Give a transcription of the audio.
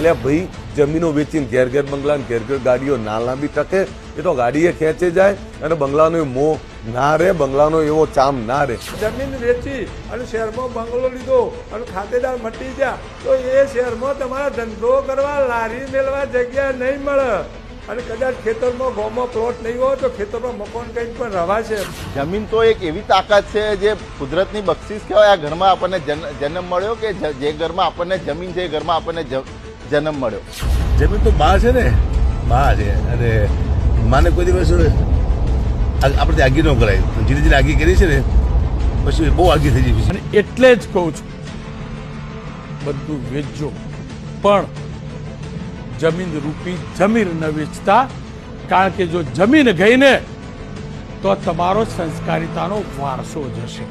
એટલે ભાઈ જમીનો વેચીને ઘેર ઘેર બંગલા ને ઘેર ઘેર ગાડીઓ ના લાંબી ટકે, એ તો ગાડીએ ખેંચે જાય અને બંગલાનો મોહ ના રહે, બંગલાનો એવો ચામ ના રહે. જમીન વેચી અને શહેરમાં બંગલો લીધો અને ખાતેદાર મટી ગયા તો એ શહેરમાં તમારા ધંધો કરવા લારી મેળવા જગ્યા નહીં મળે. અને કદાચ ખેતરમાં ગામમાં પ્લોટ નહીં હોય તો ખેતરમાં મકાન કંઈક પણ રવાશે. જમીન તો એક એવી તાકાત છે જે કુદરતની બક્ષિસ કહેવાય. આ ઘરમાં આપણને જન્મ મળ્યો કે જે ઘરમાં આપણને જમીન છે એ ઘરમાં આપણને જન્મ મળ્યો. જમીન તો બા છે ને, બા છે. અને માને કોઈ દિવસ આપણે આગી ન કરાય. ધીરે ધીરે આગી કરી છે ને પછી બહુ આગી થઈ જાય. અને એટલે જ કહું છું બધું વેચજો, પણ જમીન રૂપી જમીન ન વેચતા. કારણ કે જો જમીન ગઈ ને તો તમારો સંસ્કારિતાનો વારસો જશે.